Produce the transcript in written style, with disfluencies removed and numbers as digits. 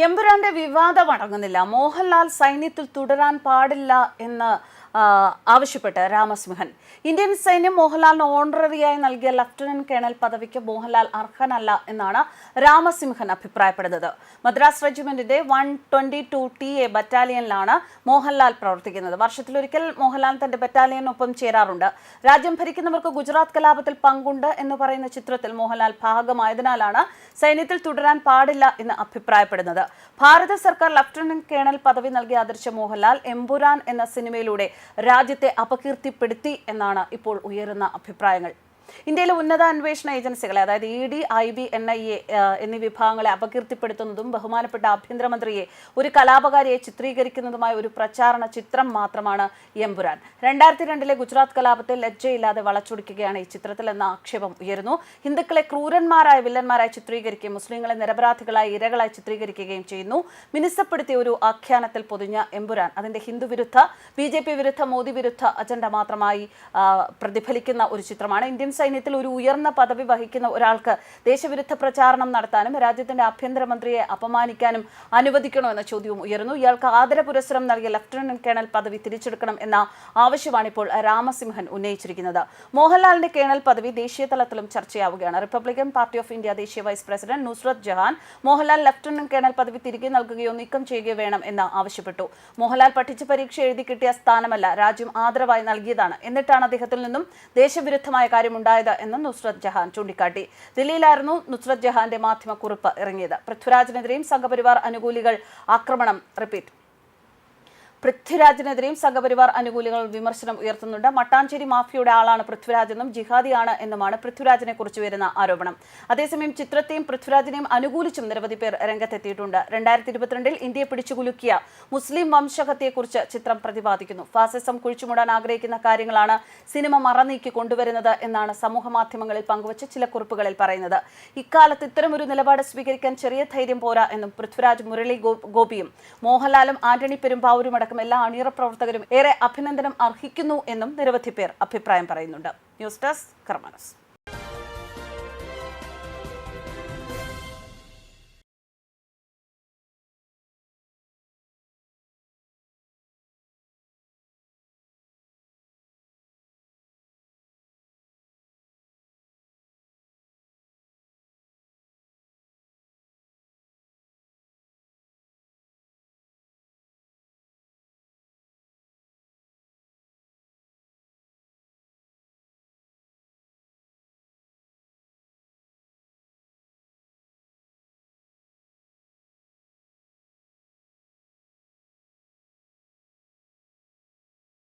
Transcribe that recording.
എമ്പുരാന്റെ വിവാദം അടങ്ങുന്നില്ല. മോഹൻലാൽ സൈന്യത്തിൽ തുടരാൻ പാടില്ല എന്ന് ആവശ്യപ്പെട്ട് രാമസിംഹൻ. ഇന്ത്യൻ സൈന്യം മോഹൻലാലിന് ഓണററിയായി നൽകിയ ലഫ്റ്റനന്റ് കേണൽ പദവിക്ക് മോഹൻലാൽ അർഹനല്ല എന്നാണ് രാമസിംഹൻ അഭിപ്രായപ്പെടുന്നത്. മദ്രാസ് റെജിമെന്റിന്റെ 122 TA ബറ്റാലിയനിലാണ് മോഹൻലാൽ പ്രവർത്തിക്കുന്നത്. വർഷത്തിലൊരിക്കൽ മോഹൻലാൽ തന്റെ ബറ്റാലിയനൊപ്പം ചേരാറുണ്ട്. രാജ്യം ഭരിക്കുന്നവർക്ക് ഗുജറാത്ത് കലാപത്തിൽ പങ്കുണ്ട് എന്ന് പറയുന്ന ചിത്രത്തിൽ മോഹൻലാൽ ഭാഗമായതിനാലാണ് സൈന്യത്തിൽ തുടരാൻ പാടില്ല എന്ന് അഭിപ്രായപ്പെടുന്നത്. ഭാരത സർക്കാർ ലഫ്റ്റനന്റ് കേണൽ പദവി നൽകി ആദരിച്ച മോഹൻലാൽ എമ്പുരാൻ എന്ന സിനിമയിലൂടെ രാജ്യത്തെ അപകീർത്തിപ്പെടുത്തി എന്നാണ് ഇപ്പോൾ ഉയരുന്ന അഭിപ്രായങ്ങൾ. ഇന്ത്യയിലെ ഉന്നത അന്വേഷണ ഏജൻസികളെ, അതായത് ED, IB, NIA എന്നീ വിഭാഗങ്ങളെ അപകീർത്തിപ്പെടുത്തുന്നതും ബഹുമാനപ്പെട്ട ആഭ്യന്തരമന്ത്രിയെ ഒരു കലാപകാരിയെ ചിത്രീകരിക്കുന്നതുമായ ഒരു പ്രചാരണ ചിത്രം മാത്രമാണ് എമ്പുരാൻ. 2002 ഗുജറാത്ത് കലാപത്തെ ലജ്ജയില്ലാതെ വളച്ചൊടിക്കുകയാണ് ഈ ചിത്രത്തിൽ എന്ന ആക്ഷേപം ഉയരുന്നു. ഹിന്ദുക്കളെ ക്രൂരന്മാരായ വില്ലന്മാരായി ചിത്രീകരിക്കുകയും മുസ്ലിങ്ങളെ നിരപരാധികളായി ഇരകളായി ചിത്രീകരിക്കുകയും ചെയ്യുന്നു. മിനുസപ്പെടുത്തിയ ഒരു ആഖ്യാനത്തിൽ പൊതിഞ്ഞ എമ്പുരാൻ അതിന്റെ ഹിന്ദുവിരുദ്ധ, BJP വിരുദ്ധ, മോദി വിരുദ്ധ അജണ്ട മാത്രമായി പ്രതിഫലിക്കുന്ന ഒരു ചിത്രമാണ്. ഇന്ത്യൻ സൈന്യത്തിൽ ഒരു ഉയർന്ന പദവി വഹിക്കുന്ന ഒരാൾക്ക് ദേശവിരുദ്ധ പ്രചാരണം നടത്താനും രാജ്യത്തിന്റെ ആഭ്യന്തരമന്ത്രിയെ അപമാനിക്കാനും അനുവദിക്കണോ എന്ന ചോദ്യവും ഉയരുന്നു. ഇയാൾക്ക് ആദര പുരസ്സരം നൽകിയ ലഫ്റ്റനന്റ് കേണൽ പദവി തിരിച്ചെടുക്കണം എന്ന ആവശ്യമാണ് ഇപ്പോൾ രാമസിംഹൻ ഉന്നയിച്ചിരിക്കുന്നത്. മോഹൻലാലിന്റെ കേണൽ പദവി ദേശീയ തലത്തിലും ചർച്ചയാവുകയാണ്. റിപ്പബ്ലിക്കൻ പാർട്ടി ഓഫ് ഇന്ത്യ ദേശീയ vice president Nusrat Jahan Mohanlal lieutenant colonel പദവി തിരികെ നൽകുകയോ നീക്കം ചെയ്യുകയോ വേണം എന്ന് ആവശ്യപ്പെട്ടു. മോഹൻലാൽ പഠിച്ച പരീക്ഷ എഴുതി കിട്ടിയ സ്ഥാനമല്ല, രാജ്യം ആദരവായി നൽകിയതാണ്. എന്നിട്ടാണ് അദ്ദേഹത്തിൽ നിന്നും ദേശവിരുദ്ധമായ കാര്യം ഉണ്ടായത് എന്ന് നുസ്രത് ജഹാൻ ചൂണ്ടിക്കാട്ടി. ദില്ലിയിലായിരുന്നു നുസ്രത് ജഹാന്റെ മാധ്യമക്കുറിപ്പ് ഇറങ്ങിയത്. പൃഥ്വിരാജിനെതിരെയും സംഘപരിവാർ അനുകൂലികൾ പൃഥ്വിരാജിനെതിരെയും സംഘപരിവാർ അനുകൂലികൾ വിമർശനം ഉയർത്തുന്നുണ്ട്. മട്ടാഞ്ചേരി മാഫിയയുടെ ആളാണ് പൃഥ്വിരാജ് എന്നും ജിഹാദിയാണ് എന്നുമാണ് പൃഥ്വിരാജിനെ കുറിച്ച് വരുന്ന ആരോപണം. അതേസമയം ചിത്രത്തെയും പൃഥ്വിരാജിനെയും അനുകൂലിച്ചും നിരവധി പേർ രംഗത്തെത്തിയിട്ടുണ്ട്. 2022 ഇന്ത്യയെ പിടിച്ചുകുലുക്കിയ മുസ്ലിം വംശഹത്യയെക്കുറിച്ച് ചിത്രം പ്രതിപാദിക്കുന്നു. ഫാസിസം കുഴിച്ചുമൂടാൻ ആഗ്രഹിക്കുന്ന കാര്യങ്ങളാണ് സിനിമ മറനീക്കി കൊണ്ടുവരുന്നത് എന്നാണ് സമൂഹ മാധ്യമങ്ങളിൽ പങ്കുവച്ച ചില കുറിപ്പുകളിൽ പറയുന്നത്. ഇക്കാലത്ത് ഇത്തരമൊരു നിലപാട് സ്വീകരിക്കാൻ ചെറിയ ധൈര്യം പോരാ എന്നും പൃഥ്വിരാജ്, മുരളി ഗോപിയും മോഹൻലാലും ആന്റണി പെരുമ്പാവൂരും എല്ലാ അണിയറ പ്രവർത്തകരും ഏറെ അഭിനന്ദനം അർഹിക്കുന്നു എന്നും നിരവധി പേർ അഭിപ്രായം പറയുന്നുണ്ട്. ന്യൂസ് ഡെസ്ക് കർമ്മ ന്യൂസ്.